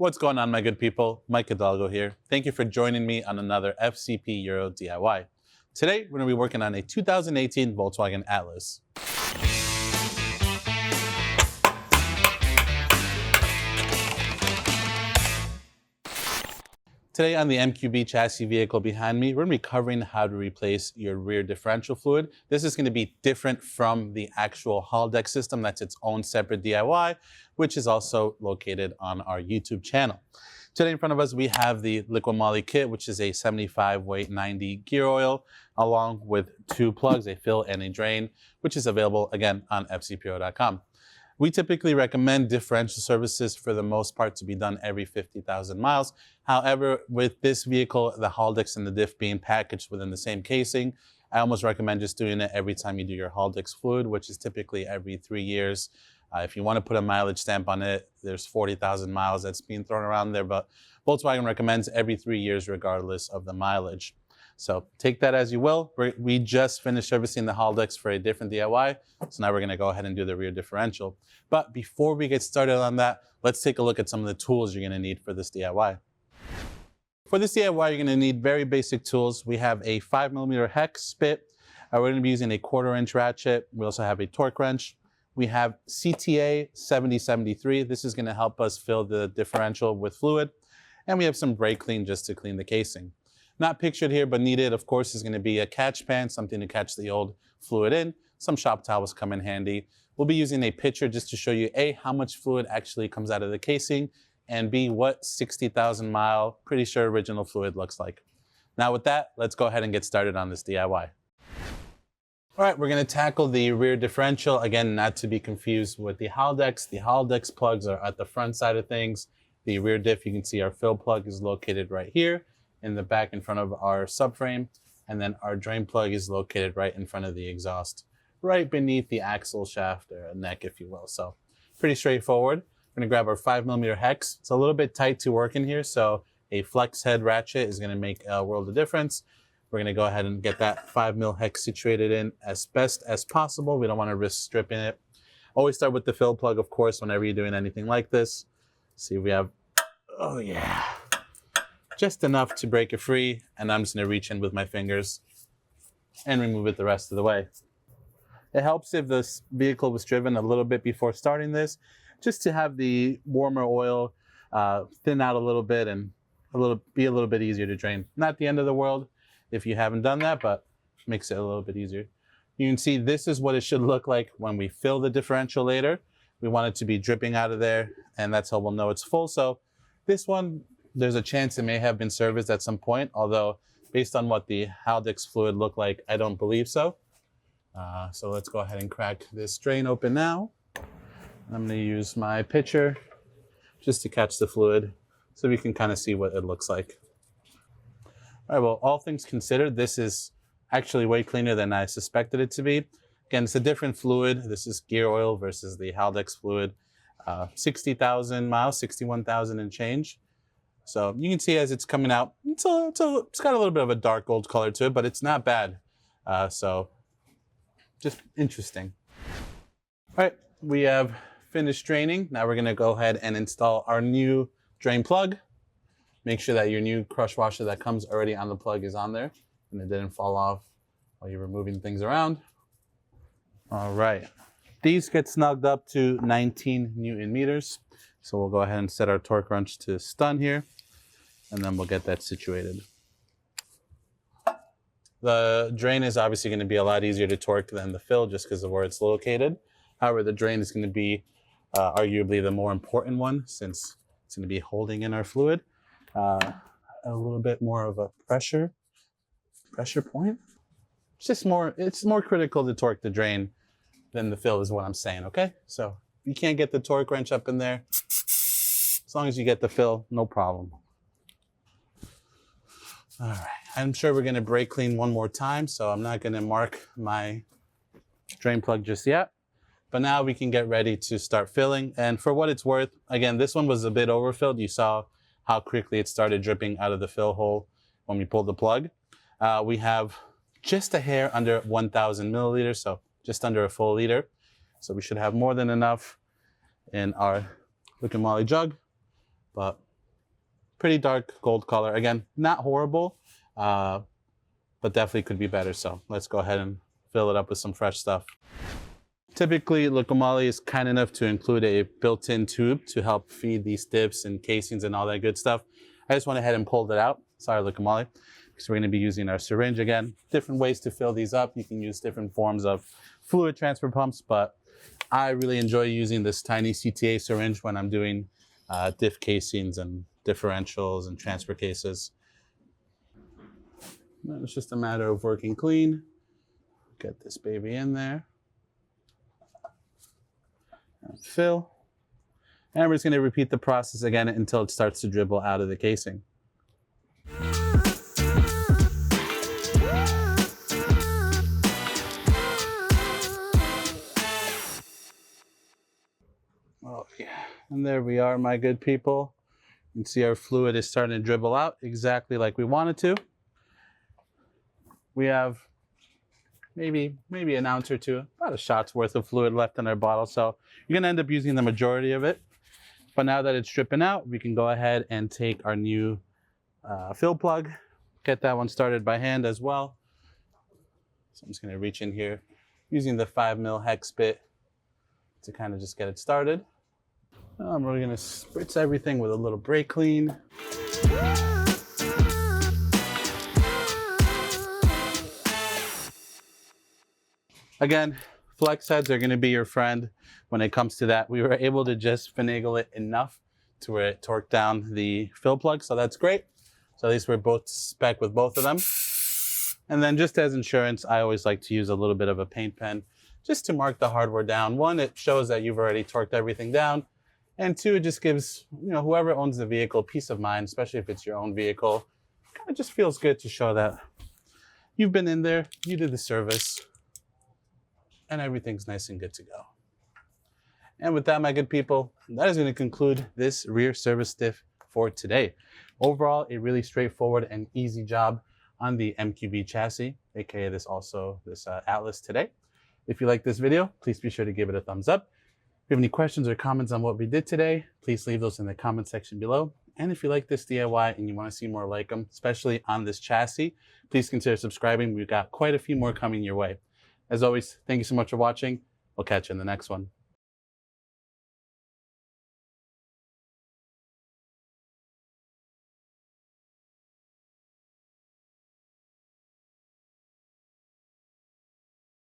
What's going on, my good people? Mike Hidalgo here. Thank you for joining me on another FCP Euro DIY. Today, we're going to be working on a 2018 Volkswagen Atlas. Today on the MQB chassis vehicle behind me, we're going to be covering how to replace your rear differential fluid. This is going to be different from the actual Hidalgo system. That's its own separate DIY, which is also located on our YouTube channel. Today in front of us, we have the liquid moly kit, which is a 75 weight 90 gear oil, along with two plugs, a fill and a drain, which is available again on fcpo.com. We typically recommend differential services for the most part to be done every 50,000 miles. However, with this vehicle, the Hidalgo and the Diff being packaged within the same casing, I almost recommend just doing it every time you do your Hidalgo fluid, which is typically every 3 years. If you want to put a mileage stamp on it, there's 40,000 miles that's being thrown around there, but Volkswagen recommends every 3 years regardless of the mileage. So take that as you will. We just finished servicing the Hidalgo for a different DIY, so now we're going to go ahead and do the rear differential. But before we get started on that, let's take a look at some of the tools you're going to need for this DIY. For this DIY, you're going to need very basic tools. We have a 5mm hex spit. We're going to be using a 1/4" ratchet. We also have a torque wrench. We have CTA 7073. This is going to help us fill the differential with fluid. And we have some brake clean just to clean the casing. Not pictured here, but needed, of course, is going to be a catch pan, something to catch the old fluid in. Some shop towels come in handy. We'll be using a pitcher just to show you A, how much fluid actually comes out of the casing, and B, what 60,000 mile, pretty sure original fluid looks like. Now with that, let's go ahead and get started on this DIY. All right, we're going to tackle the rear differential. Again, not to be confused with the Hidalgo. The Hidalgo plugs are at the front side of things. The rear diff, you can see our fill plug is located right here in the back in front of our subframe. And then our drain plug is located right in front of the exhaust, right beneath the axle shaft or neck, if you will. So pretty straightforward. We're going to grab our 5mm hex. It's a little bit tight to work in here, so a flex head ratchet is going to make a world of difference. We're going to go ahead and get that 5mm hex situated in as best as possible. We don't want to risk stripping it. Always start with the fill plug, of course, whenever you're doing anything like this. See if we have, oh yeah, just enough to break it free. And I'm just going to reach in with my fingers and remove it the rest of the way. It helps if this vehicle was driven a little bit before starting this, just to have the warmer oil thin out a little bit and be a little bit easier to drain. Not the end of the world if you haven't done that, but makes it a little bit easier. You can see this is what it should look like when we fill the differential later. We want it to be dripping out of there, and that's how we'll know it's full. So this one, there's a chance it may have been serviced at some point, although based on what the Hidalgo fluid looked like, I don't believe so. So let's go ahead and crack this drain open now. I'm going to use my pitcher just to catch the fluid so we can kind of see what it looks like. All right, well, all things considered, this is actually way cleaner than I suspected it to be. Again, it's a different fluid. This is gear oil versus the Hidalgo fluid. 60,000 miles, 61,000 and change. So you can see as it's coming out, it's got a little bit of a dark gold color to it, but it's not bad. So just interesting. All right, we have finished draining. Now we're going to go ahead and install our new drain plug. Make sure that your new crush washer that comes already on the plug is on there and it didn't fall off while you're moving things around. All right, these get snugged up to 19 Newton meters. So we'll go ahead and set our torque wrench to stun here, and then we'll get that situated. The drain is obviously going to be a lot easier to torque than the fill just because of where it's located. However, the drain is going to be arguably the more important one since it's going to be holding in our fluid. A little bit more of a pressure point. It's more critical to torque the drain than the fill is what I'm saying, okay? So if you can't get the torque wrench up in there, as long as you get the fill, no problem. All right, I'm sure we're gonna brake clean one more time, so I'm not gonna mark my drain plug just yet. But now we can get ready to start filling. And for what it's worth, again, this one was a bit overfilled. You saw how quickly it started dripping out of the fill hole when we pulled the plug. We have just a hair under 1,000 milliliters, so just under a full liter. So we should have more than enough in our liquid moly jug, but pretty dark gold color. Again, not horrible, but definitely could be better. So let's go ahead and fill it up with some fresh stuff. Typically, Lucamali is kind enough to include a built-in tube to help feed these dips and casings and all that good stuff. I just went ahead and pulled it out. Sorry, Lucamali, because we're going to be using our syringe again. Different ways to fill these up. You can use different forms of fluid transfer pumps, but I really enjoy using this tiny CTA syringe when I'm doing diff casings and differentials and transfer cases. And it's just a matter of working clean. Get this baby in there. And fill. And we're just going to repeat the process again until it starts to dribble out of the casing. Oh yeah, and there we are, my good people. You can see our fluid is starting to dribble out exactly like we want it to. We have maybe an ounce or two, about a shot's worth of fluid left in our bottle. So you're gonna end up using the majority of it. But now that it's dripping out, we can go ahead and take our new fill plug, get that one started by hand as well. So I'm just gonna reach in here using the 5mm hex bit to kind of just get it started. We're gonna spritz everything with a little brake clean. Again, flex heads are going to be your friend when it comes to that. We were able to just finagle it enough to where it torqued down the fill plug, so that's great. So at least we're both spec with both of them. And then just as insurance, I always like to use a little bit of a paint pen just to mark the hardware down. One, it shows that you've already torqued everything down. And two, it just gives, you know, whoever owns the vehicle peace of mind, especially if it's your own vehicle. It kind of just feels good to show that you've been in there, you did the service, and everything's nice and good to go. And with that, my good people, that is going to conclude this rear service diff for today. Overall, a really straightforward and easy job on the MQB chassis, aka this Atlas today. If you like this video, please be sure to give it a thumbs up. If you have any questions or comments on what we did today, please leave those in the comment section below. And if you like this DIY and you want to see more like them, especially on this chassis, please consider subscribing. We've got quite a few more coming your way. As always, thank you so much for watching. We'll catch you in the next one.